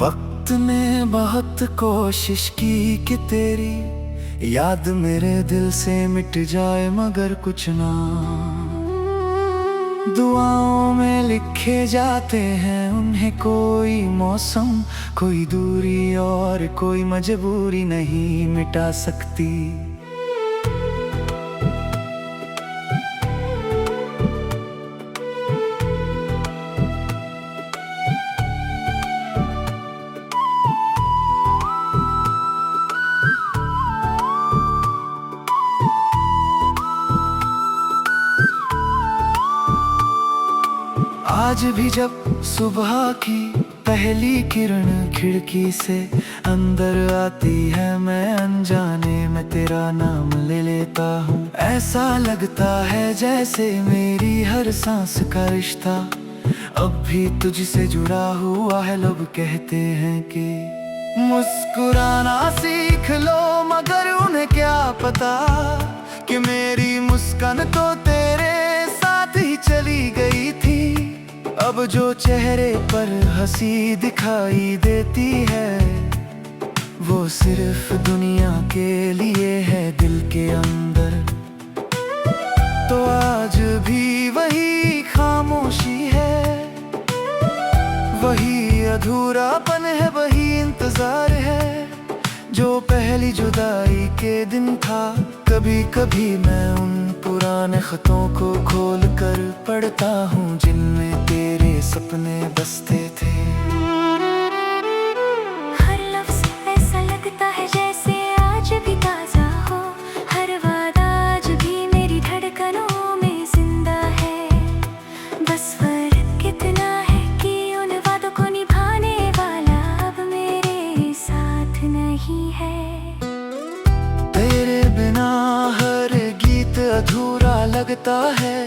वक्त ने बहुत कोशिश की कि तेरी याद मेरे दिल से मिट जाए, मगर कुछ ना दुआओं में लिखे जाते हैं उन्हें। कोई मौसम, कोई दूरी और कोई मजबूरी नहीं मिटा सकती। आज भी जब सुबह की पहली किरण खिड़की से अंदर आती है, मैं अनजाने में तेरा नाम ले लेता हूँ। ऐसा लगता है जैसे मेरी हर सांस का रिश्ता अब भी तुझसे जुड़ा हुआ है। लोग कहते हैं कि मुस्कुराना सीख लो, मगर उन्हें क्या पता कि मेरी मुस्कान तो तेरे साथ ही चली गई थी। अब जो चेहरे पर हंसी दिखाई देती है, वो सिर्फ दुनिया के लिए है दिल के अंदर। तो आज भी वही खामोशी है, वही अधूरापन है, वही इंतजार है जो पहली जुदाई के दिन था। कभी कभी मैं उन पुराने खतों को खोल कर पढ़ता हूँ जिनमें तेरे सपने बसते थे। हर लफ्ज़ ऐसा लगता है जैसे आज भी ताज़ा हो, हर वादा आज भी मेरी धड़कनों में जिंदा है। बस फर्क कितना है कि उन वादों को निभाने वाला अब मेरे साथ नहीं है। तेरे बिना हर गीत अधूरा लगता है,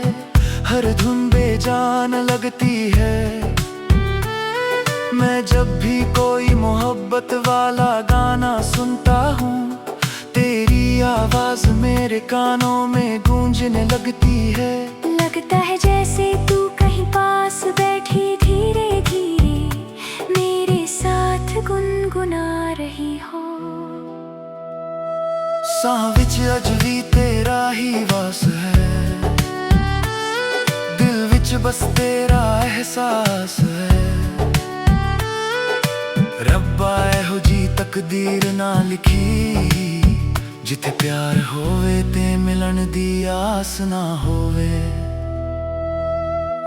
हर धुन बेजान लगती है। मैं जब भी कोई मोहब्बत वाला गाना सुनता हूँ, तेरी आवाज मेरे कानों में गूंजने लगती है। लगता है जैसे तू कहीं पास बैठी धीरे धीरे मेरे साथ गुनगुना रही हो। साह विच अज भी तेरा ही वास है, दिल विच बस तेरा एहसास है। रब्बा एहो जी तकदीर ना लिखी, जिथे प्यार होवे ते मिलन दी आस ना होवे।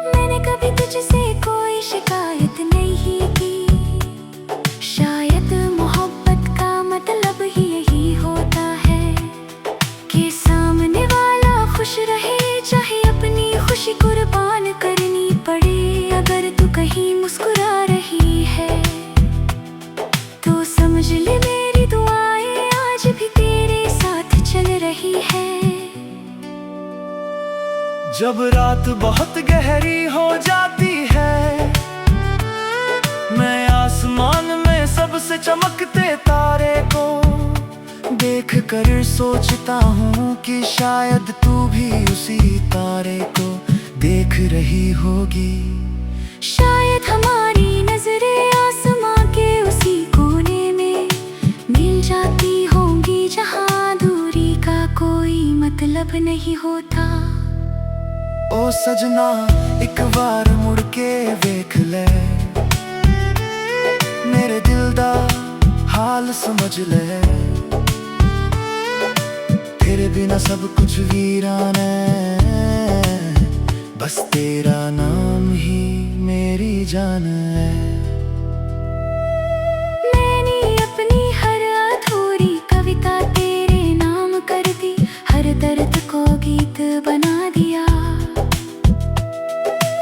मैंने कभी तुझसे कोई शिकायत नहीं की, शायद मोहब्बत का मतलब ही यही होता है कि सामने वाला खुश रहे, चाहे अपनी खुशी कुर्बान करनी पड़े। अगर तू कहीं मुस्कुरा रही है तो समझ ले मेरी दुआएं आज भी तेरे साथ चल रही है। जब रात बहुत गहरी हो जाती है, मैं आसमान में सबसे चमकते तारे को देख कर सोचता हूँ कि शायद तू भी उसी तारे को देख रही होगी। शायद हमारी नजरें आसमां के उसी कोने में मिल जाती होंगी, जहाँ दूरी का कोई मतलब नहीं होता। ओ सजना एक बार मुड़ के वेख ले, मेरे दिल दा हाल समझ ले। तेरे बिना सब कुछ वीरान है, बस तेरा नाम ही मेरी जान है। मैंने अपनी हर अधूरी कविता तेरे नाम कर दी, हर दर्द को गीत बना दिया,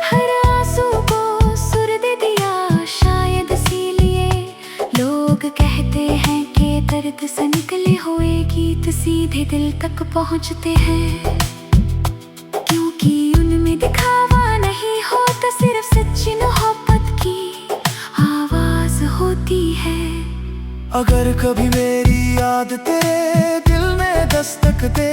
हर आंसू को सुर दे दिया। शायद इसीलिए लोग कहते हैं कि दर्द से निकले हुए गीत सीधे दिल तक पहुंचते हैं, क्योंकि उनमें दिखावा नहीं होता, सिर्फ सच्ची मोहब्बत की आवाज होती है। अगर कभी मेरी याद तेरे दिल में दस्तक दे,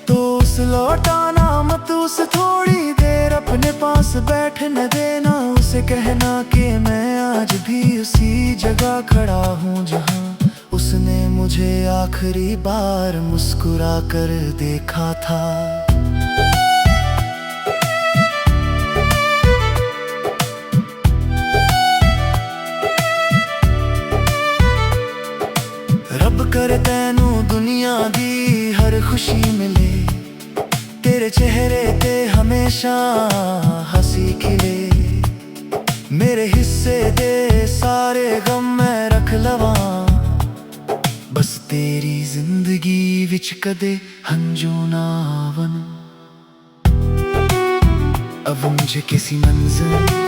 तो उस लौटाना मत, उस थोड़ी देर अपने पास बैठने देना। उसे कहना कि मैं आज भी उसी जगह खड़ा हूँ जहाँ उसने मुझे आखिरी बार मुस्कुरा कर देखा था। रब करे तैनू दुनिया दी हर खुशी मिले, तेरे चेहरे ते हमेशा हंसी खिले। मेरे हिस्से दे सारे गम मैं रख लवां, बस तेरी जिंदगी विच कदे हंजू ना आवन। अब मुझे किसी मंजिल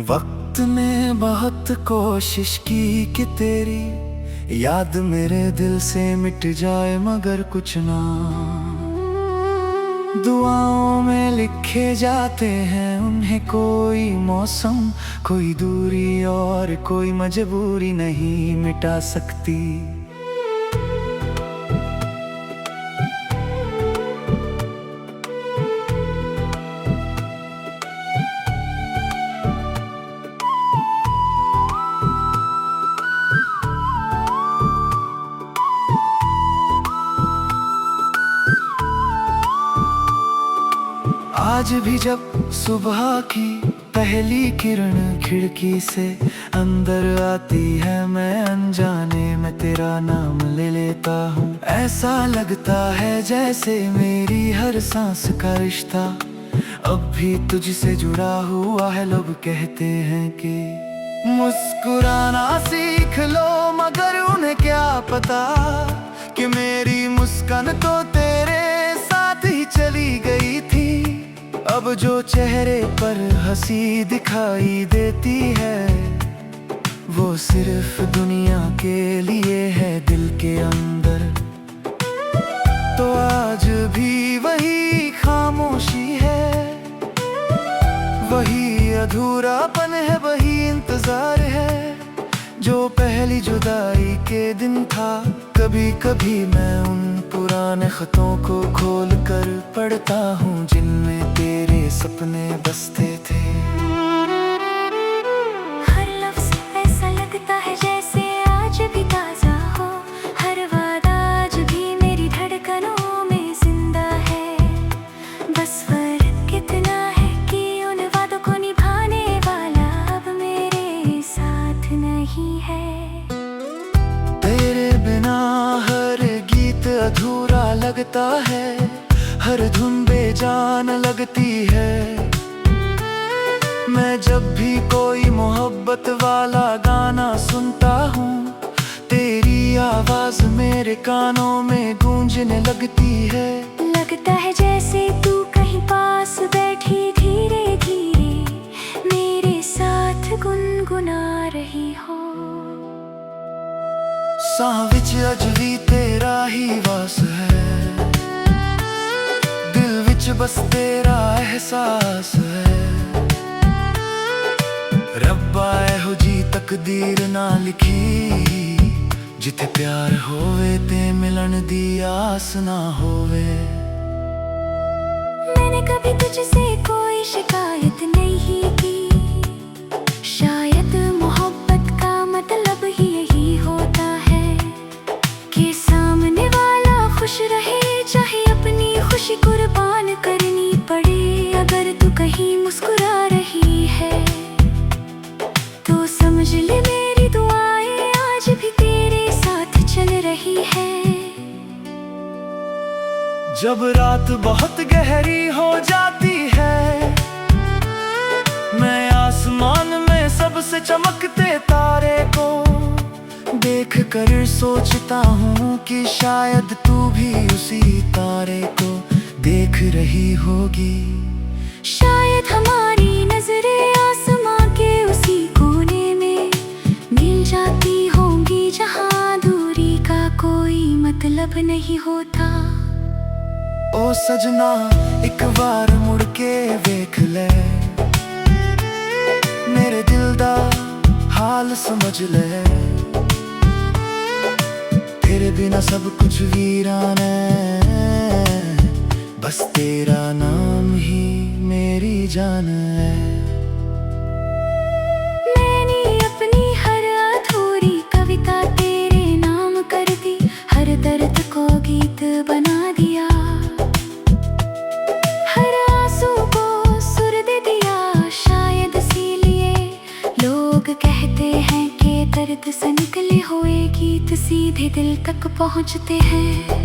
वक्त ने बहुत कोशिश की कि तेरी याद मेरे दिल से मिट जाए, मगर कुछ ना। दुआओं में लिखे जाते हैं उन्हें कोई मौसम, कोई दूरी और कोई मजबूरी नहीं मिटा सकती। आज भी जब सुबह की पहली किरण खिड़की से अंदर आती है, मैं अनजाने में तेरा नाम ले लेता हूँ। ऐसा लगता है जैसे मेरी हर सांस का रिश्ता अब भी तुझसे जुड़ा हुआ है। लोग कहते हैं कि मुस्कुराना सीख लो, मगर उन्हें क्या पता कि मेरी मुस्कान तो तेरे साथ ही चली गई थी। अब जो चेहरे पर हंसी दिखाई देती है, वो सिर्फ दुनिया के लिए है दिल के अंदर। तो आज भी वही खामोशी है, वही अधूरापन है, वही इंतजार है जो पहली जुदाई के दिन था। कभी कभी मैं उन पुराने खतों को खोल कर पढ़ता हूँ जिनमें तेरे सपने बसते थे। हर लफ्ज़ ऐसा लगता है जैसे आज भी ताज़ा हो, हर वादा आज भी मेरी धड़कनों में जिंदा है। बस फर्क कितना है कि उन वादों को निभाने वाला अब मेरे साथ नहीं है। तेरे बिना हर गीत अधूरा लगता है, हर धुन बेजान लगती है। मैं जब भी कोई मोहब्बत वाला गाना सुनता हूँ, तेरी आवाज मेरे कानों में गूंजने लगती है। लगता है जैसे तू कहीं पास बैठी धीरे धीरे मेरे साथ गुनगुना रही हो। साह विच अज भी तेरा ही वास है, दिल विच बस तेरा एहसास है। रब्बा एहो जी तकदीर ना लिखी, जिथे प्यार होवे ते मिलन दी आस ना होवे। मैंने कभी तुझसे कोई शिकायत नहीं की, शायद मोहब्बत का मतलब ही यही होता है कि सामने वाला खुश रहे, चाहे अपनी खुशी कुर्बान करनी पड़े। अगर तू कहीं मुस्कुरा रही है तो समझ ले मेरी दुआएं आज भी तेरे साथ चल रही है। जब रात बहुत गहरी हो जाती है, मैं आसमान में सबसे चमकते तारे को देख कर सोचता हूँ कि शायद तू भी उसी तारे को देख रही होगी। शायद हमारी नजरें आसमां के उसी कोने में मिल जाती होंगी, जहां दूरी का कोई मतलब नहीं होता। ओ सजना एक बार मुड़ के वेख ले, मेरे दिल दा हाल समझ ले। तेरे बिना सब कुछ वीरान है, बस तेरा नाम ही मेरी जान है। मैंने अपनी हर अधूरी कविता तेरे नाम कर दी, हर दर्द को गीत बना दिया, हर आंसू को सुर दे दिया। शायद इसीलिए लोग कहते हैं कि दर्द से निकले हुए गीत सीधे दिल तक पहुंचते हैं,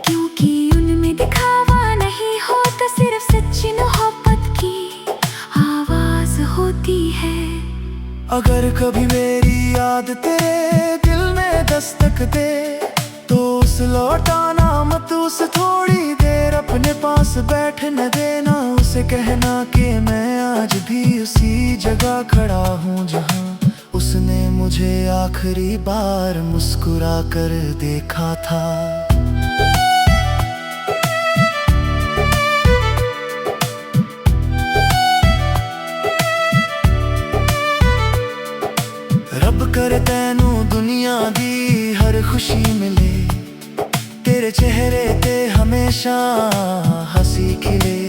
क्योंकि उनमें दिखावा नहीं होता, सिर्फ सच्ची मोहब्बत की आवाज होती है। अगर कभी मेरी याद तेरे दिल में दस्तक दे, तो उस लौटाना मत, उसे थोड़ी देर अपने पास बैठने देना। उसे कहना कि मैं आज भी उसी जगह खड़ा हूँ जहाँ उसने मुझे आखिरी बार मुस्कुरा कर देखा था। रब करे तैनू दुनिया दी हर खुशी मिले, तेरे चेहरे ते हमेशा हंसी खिले।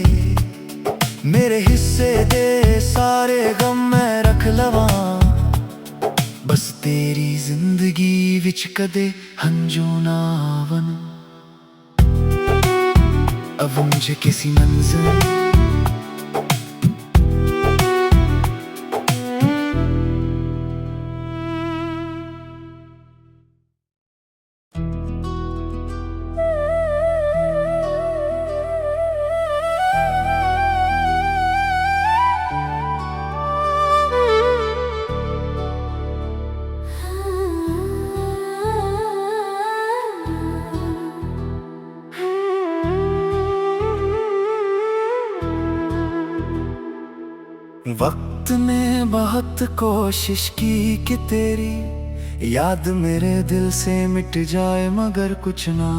मेरे हिस्से दे सारे गम मैं रख लवा, बस तेरी जिंदगी विच कदे हंजू ना आवन। अब मुझे किसी मंजिल वक्त ने बहुत कोशिश की कि तेरी याद मेरे दिल से मिट जाए, मगर कुछ ना।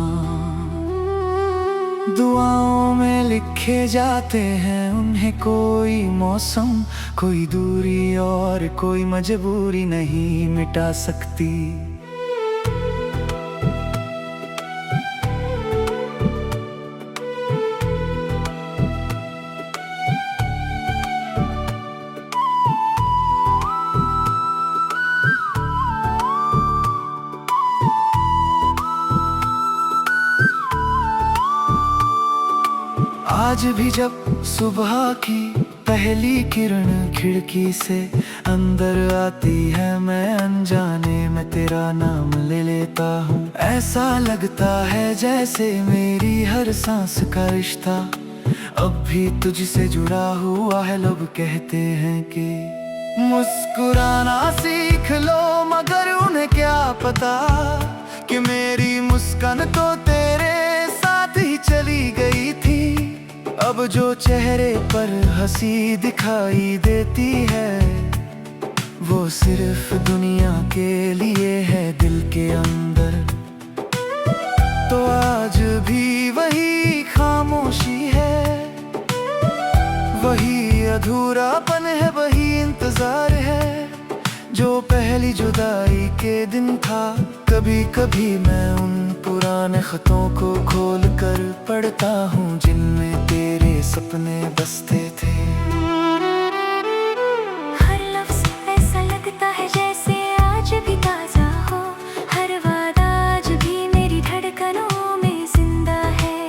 दुआओं में लिखे जाते हैं उन्हें कोई मौसम, कोई दूरी और कोई मजबूरी नहीं मिटा सकती। आज भी जब सुबह की पहली किरण खिड़की से अंदर आती है, मैं अनजाने में तेरा नाम ले लेता हूँ। ऐसा लगता है जैसे मेरी हर सांस का रिश्ता अब भी तुझसे जुड़ा हुआ है। लोग कहते हैं कि मुस्कुराना सीख लो, मगर उन्हें क्या पता कि मेरी मुस्कान तो तेरे साथ ही चली गई थी। अब जो चेहरे पर हंसी दिखाई देती है, वो सिर्फ दुनिया के लिए है दिल के अंदर। तो आज भी वही खामोशी है, वही अधूरापन है, वही इंतजार है जो पहली जुदाई के दिन था। कभी कभी मैं उन पुराने खतों को खोल कर पढ़ता हूँ, जिनमें तेरे सपने बसते थे। हर लफ्ज़ ऐसा लगता है जैसे आज भी ताज़ा हो, हर वादा आज भी मेरी धड़कनों में जिंदा है।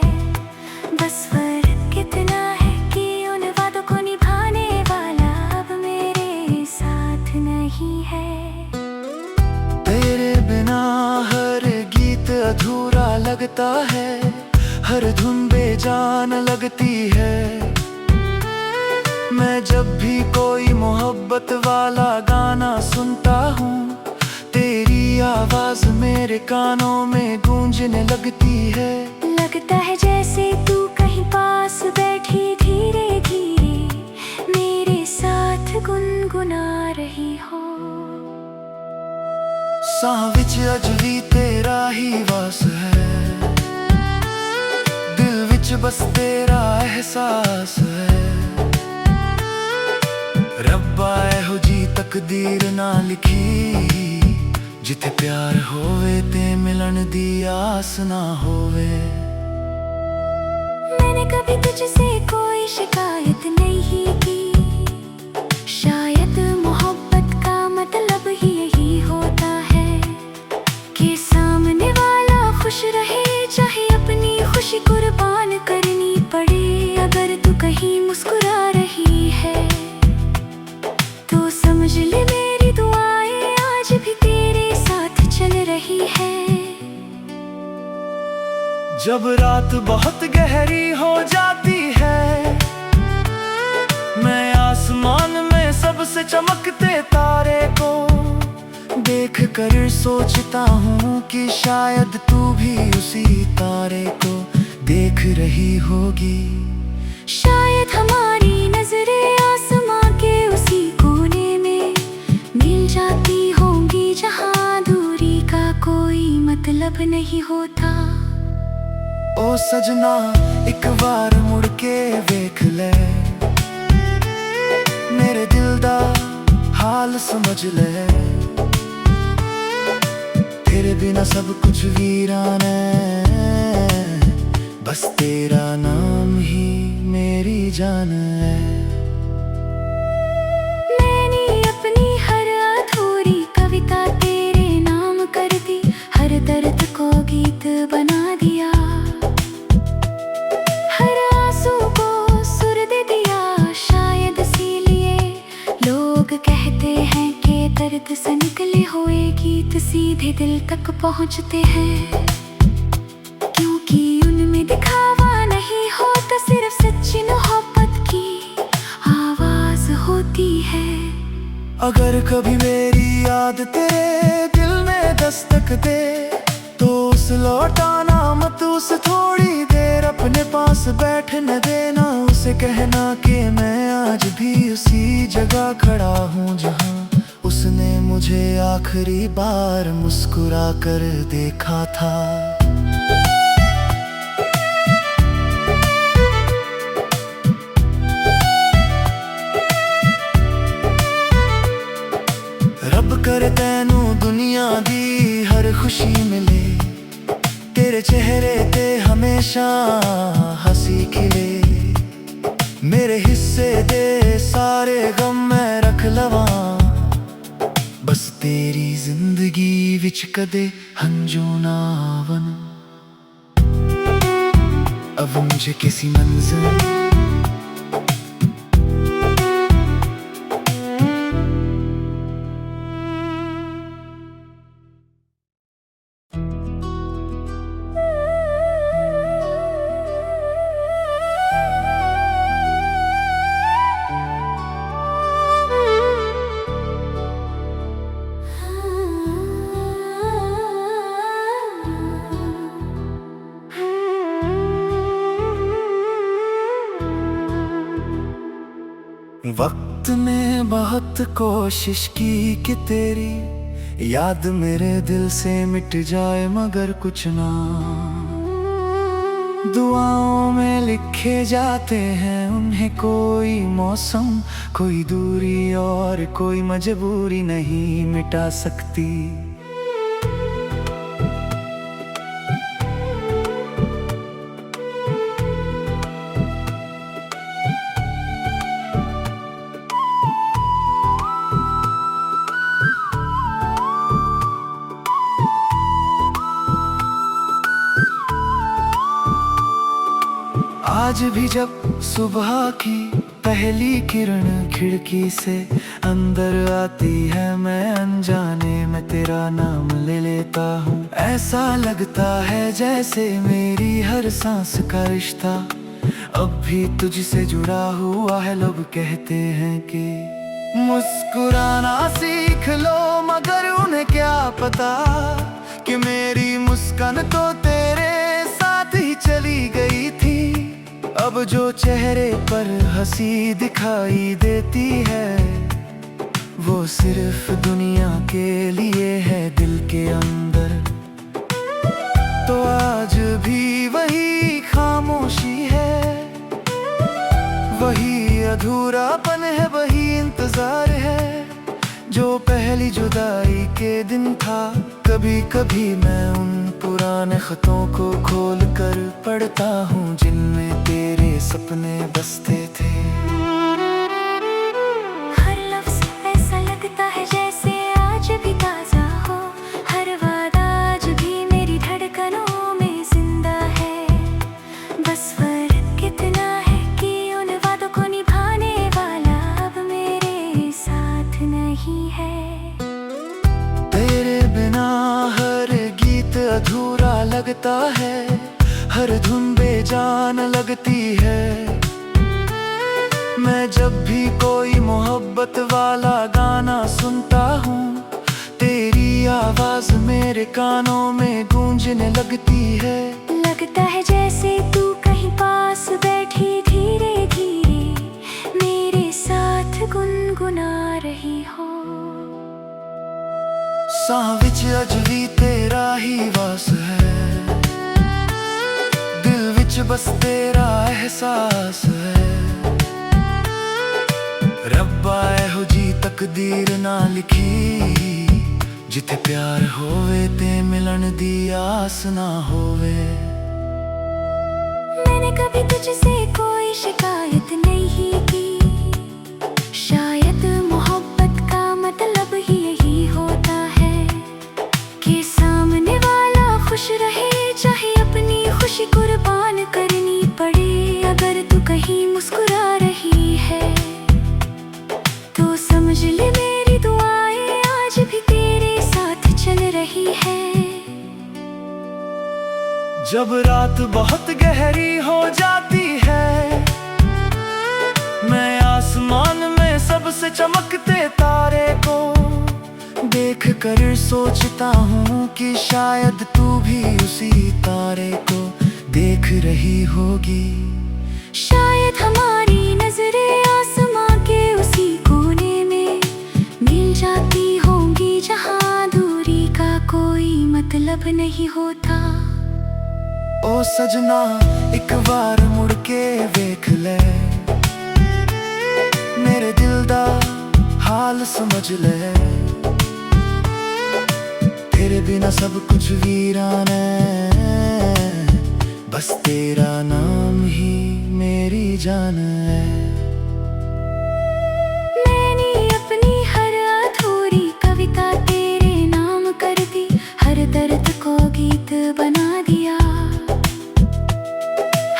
बस फर्क कितना है कि उन वादों को निभाने वाला अब मेरे साथ नहीं है। तेरे बिना हर गीत अधूरा लगता है, हर धुन बेजान लगती है। मैं जब भी कोई मोहब्बत वाला गाना सुनता हूँ, तेरी तेरी आवाज मेरे कानों में गूंजने लगती है। लगता है जैसे तू कहीं पास बैठी धीरे धीरे मेरे साथ गुनगुना रही हो। साह विच अज भी तेरा ही वास है, दिल विच बस तेरा एहसास है। रब्बा एहो जी तकदीर ना लिखी, जिथे प्यार होवे ते मिलन दी आस ना होवे। मैंने कभी तुझसे कोई शिकायत नहीं की, शायद मोहब्बत का मतलब ही यही होता है कि सामने वाला खुश रहे, चाहे अपनी खुशी कुर्बान करनी पड़े। अगर तू कहीं मुस्कुरा रही है तो समझ ले मेरी दुआएं आज भी तेरे साथ चल रही है। जब रात बहुत गहरी हो जाती है, मैं आसमान में सबसे चमकते तारे को देख कर सोचता हूँ कि शायद तू भी उसी तारे को देख रही होगी। शायद हमारी नजरें आसमां के उसी कोने में मिल जाती होंगी जहाँ दूरी का कोई मतलब नहीं होता। ओ सजना एक बार मुड़ के वेख ले, मेरे दिल दा हाल समझ ले। तेरे बिना सब कुछ वीरान है, बस तेरा नाम ही मेरी जान है। मैंने अपनी हर अधूरी कविता तेरे नाम कर दी, हर दर्द को गीत बना दिया, हर आंसू को सुर दे दिया। शायद इसीलिए लोग कहते हैं कि दर्द से निकले हुए गीत सीधे दिल तक पहुंचते हैं, क्योंकि उनमें दिखावा नहीं होता, सिर्फ सच्ची मोहब्बत की आवाज होती है। अगर कभी मेरी याद तेरे दिल में दस्तक दे तो उस लौटाना मत, उसे थोड़ी देर अपने पास बैठने देना। उसे कहना कि मैं आज भी उसी जगह खड़ा हूँ जहाँ उसने मुझे आखिरी बार मुस्कुरा कर देखा था। रब करे तैनू दुनिया दी हर खुशी मिले, तेरे चेहरे ते हमेशा हंसी खिले। मेरे हिस्से दे सारे गम मैं रख लवां, बस तेरी जिंदगी विच कदे हंजू ना आवन। अब मुझे किसी मंजिल वक्त ने बहुत कोशिश की कि तेरी याद मेरे दिल से मिट जाए, मगर कुछ ना। दुआओं में लिखे जाते हैं उन्हें कोई मौसम, कोई दूरी और कोई मजबूरी नहीं मिटा सकती। आज भी जब सुबह की पहली किरण खिड़की से अंदर आती है, मैं अनजाने में तेरा नाम ले लेता हूँ। ऐसा लगता है जैसे मेरी हर सांस का रिश्ता अब भी तुझसे जुड़ा हुआ है। लोग कहते हैं कि मुस्कुराना सीख लो, मगर उन्हें क्या पता कि मेरी मुस्कान तो तेरे साथ ही चली गई थी। अब जो चेहरे पर हंसी दिखाई देती है, वो सिर्फ दुनिया के लिए है दिल के अंदर। तो आज भी वही खामोशी है, वही अधूरापन है, वही इंतजार है जो पहली जुदाई के दिन था। कभी कभी मैं उन पुराने खतों को खोल कर पढ़ता हूँ, जिनमें तेरे सपने बसते थे। हर लफ्ज़ ऐसा लगता है जैसे आज भी ताज़ा हो, हर वादा आज भी मेरी धड़कनों में जिंदा है। बस फर्क कितना है कि उन वादों को निभाने वाला अब मेरे साथ नहीं है। तेरे बिना हर गीत अधूरा लगता है, हर धुन बेजान लगती है। मैं जब भी कोई मोहब्बत वाला गाना सुनता हूँ, तेरी आवाज मेरे कानों में गूंजने लगती है। लगता है जैसे तू कहीं पास बैठी धीरे धीरे मेरे साथ गुनगुना रही हो। साह विच अज भी तेरा ही वास है, दिल विच बस तेरा एहसास है। रब्बा एहो जी तकदीर ना लिखी, जिथे प्यार होवे ते मिलन दी आस ना होवे। मैंने कभी तुझसे कोई शिकायत नहीं की, शायद मोहब्बत का मतलब ही यही होता है कि सामने वाला खुश रहे, चाहे अपनी खुशी कुर्बान करनी पड़े। अगर तू कहीं मुस्कुरा रही है तो समझ ले मेरी दुआएं आज भी तेरे साथ चल रही है। जब रात बहुत गहरी हो जाती है, मैं आसमान में सबसे चमकते तारे को देख कर सोचता हूँ कि शायद तू भी उसी तारे को देख रही होगी। शायद हमारी नजरें आसमां के उसी कोने में मिल जाती होंगी, जहाँ दूरी का कोई मतलब नहीं होता। ओ सजना एक बार मुड़ के वेख ले, मेरे दिल दा हाल समझ ले। तेरे बिना सब कुछ वीरान है, बस तेरा नाम ही मेरी जान है। मैंने अपनी हर अधूरी कविता तेरे नाम कर दी, हर दर्द को गीत बना दिया,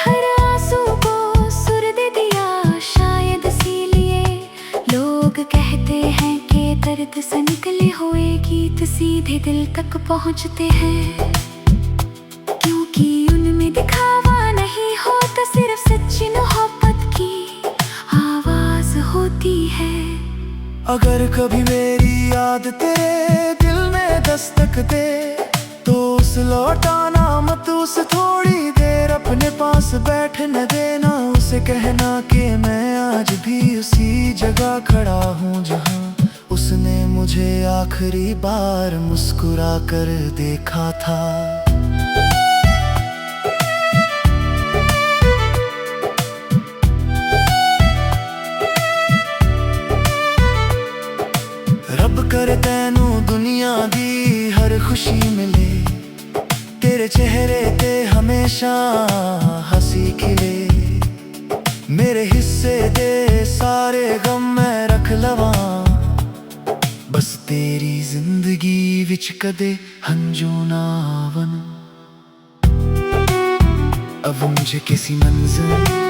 हर आंसू को सुर दे दिया। शायद इसीलिए लोग कहते हैं कि दर्द से निकले हुए गीत सीधे दिल तक पहुंचते हैं, क्योंकि उनमें दिखावा नहीं होता, सिर्फ सच्ची मोहब्बत की आवाज होती है। अगर कभी मेरी याद तेरे दिल में दस्तक दे, तो उस लौटाना मत, उसे थोड़ी देर अपने पास बैठने देना। उसे कहना कि मैं आज भी उसी जगह खड़ा हूँ जहाँ उसने मुझे आखिरी बार मुस्कुरा कर देखा था। रब करे तैनू दुनिया दी हर खुशी मिले, तेरे चेहरे ते हमेशा हंसी खिले। मेरे हिस्से दे सारे गम मैं रख लवां, बस तेरी जिंदगी विच कदे हंजू ना आवन। अब मुझे किसी मंजिल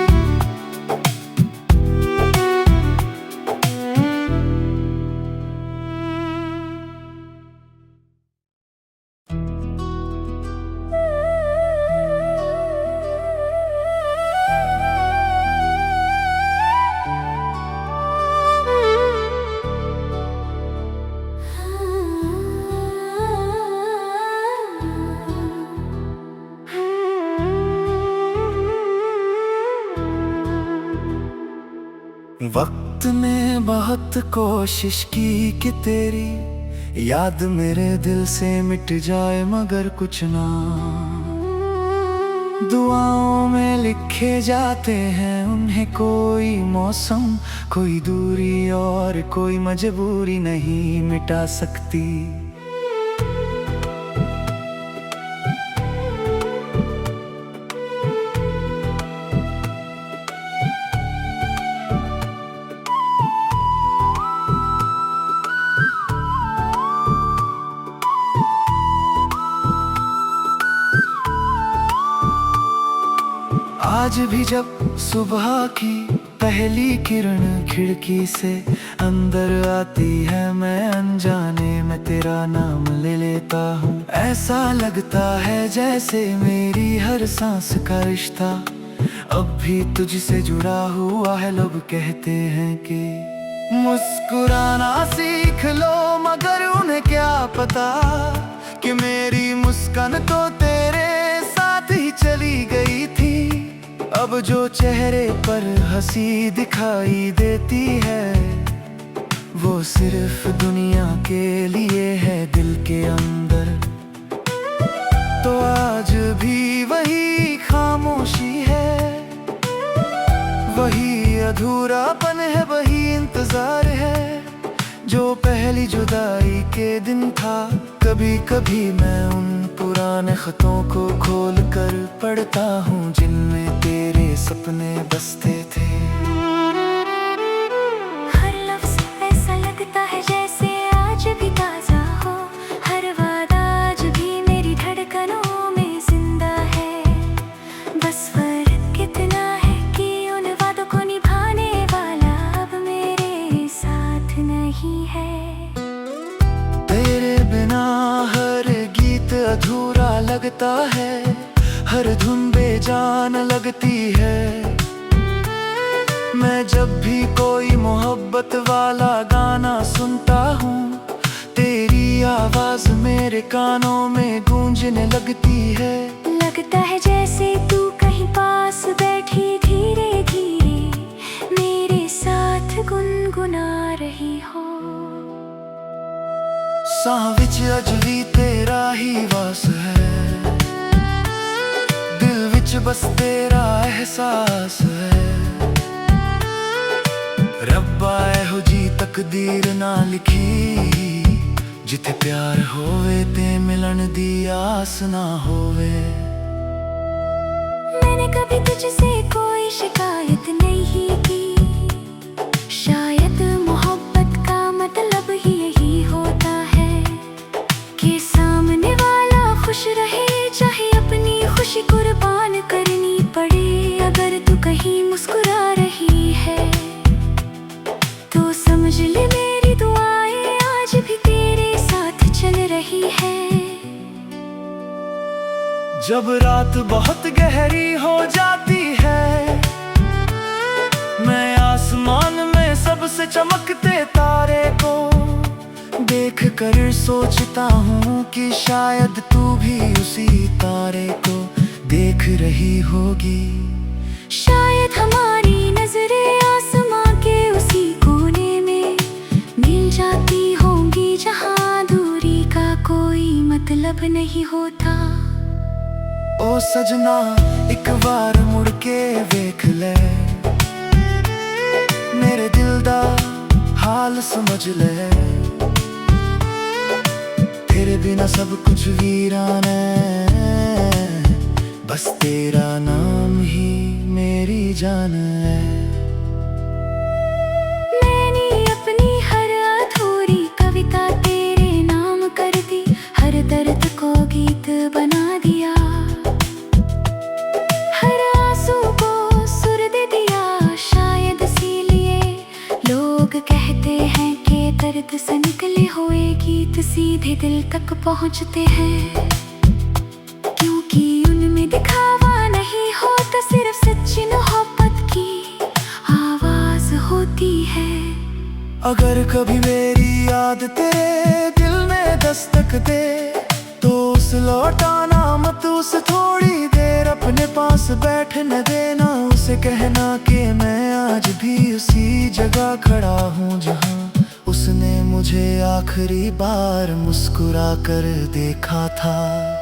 वक्त ने बहुत कोशिश की कि तेरी याद मेरे दिल से मिट जाए, मगर कुछ ना। दुआओं में लिखे जाते हैं उन्हें कोई मौसम, कोई दूरी और कोई मजबूरी नहीं मिटा सकती। आज भी जब सुबह की पहली किरण खिड़की से अंदर आती है, मैं अनजाने में तेरा नाम ले लेता हूँ। ऐसा लगता है जैसे मेरी हर सांस का रिश्ता अब भी तुझसे जुड़ा हुआ है। लोग कहते हैं कि मुस्कुराना सीख लो, मगर उन्हें क्या पता कि मेरी मुस्कान तो तेरे साथ ही चली गई थी। अब जो चेहरे पर हंसी दिखाई देती है, वो सिर्फ दुनिया के लिए है दिल के अंदर। तो आज भी वही खामोशी है, वही अधूरापन है, वही इंतजार है जो पहली जुदाई के दिन था। कभी कभी मैं उन पुराने खतों को खोल कर पढ़ता हूँ जिनमें तेरे सपने बसते थे। हर लफ्ज़ ऐसा लगता है जैसे आज भी ताज़ा हो, हर वादा आज भी मेरी धड़कनों में जिंदा है। बस फर्क कितना है कि उन वादों को निभाने वाला अब मेरे साथ नहीं है। तेरे बिना हर गीत अधूरा लगता है, हर धुन बेजान लगती है। मैं जब भी कोई मोहब्बत वाला गाना सुनता हूँ, तेरी आवाज मेरे कानों में गूंजने लगती है। लगता है जैसे तू कहीं पास बैठी धीरे धीरे मेरे साथ गुनगुना रही हो। साह विच अज भी तेरा ही वास है, दिल विच बस तेरा एहसास है। रब्बा एहो जी तकदीर ना लिखी, जिथे प्यार होवे ते मिलन दी आस ना होवे। मैंने कभी तुझसे कोई शिकायत नहीं की, शायद मोहब्बत का मतलब ही यही होता है कि सामने वाला खुश रहे, चाहे अपनी खुशी कुर्बान करनी पड़े। अगर तू कहीं मुस्कुरा रही है तो समझ ले मेरी दुआएं आज भी तेरे साथ चल रही है। जब रात बहुत गहरी हो जाती है, मैं आसमान में सबसे चमकते तारे को देख कर सोचता हूँ कि शायद तू भी उसी तारे को देख रही होगी। शायद हमारी नजरें आसमां के उसी कोने में मिल जाती होंगी, जहाँ दूरी का कोई मतलब नहीं होता। ओ सजना एक बार मुड़ के वेख ले, मेरे दिल दा हाल समझ ले। तेरे बिना सब कुछ वीरान है, बस तेरा नाम ही मेरी जान है। मैंने अपनी हर अधूरी कविता तेरे नाम कर दी, हर दर्द को गीत बना दिया, हर आंसू को सुर दे दिया। शायद इसीलिए लोग कहते हैं कि दर्द से निकले हुए गीत सीधे दिल तक पहुंचते हैं, क्योंकि उनमें दिखावा नहीं होता, सिर्फ सच्ची मोहब्बत की आवाज होती है। अगर कभी मेरी याद तेरे दिल में दस्तक दे, तो उस लौटाना मत, उस थोड़ी देर अपने पास बैठने देना। उस से कहना कि मैं आज भी उसी जगह खड़ा हूँ जहाँ उसने मुझे आखिरी बार मुस्कुरा कर देखा था।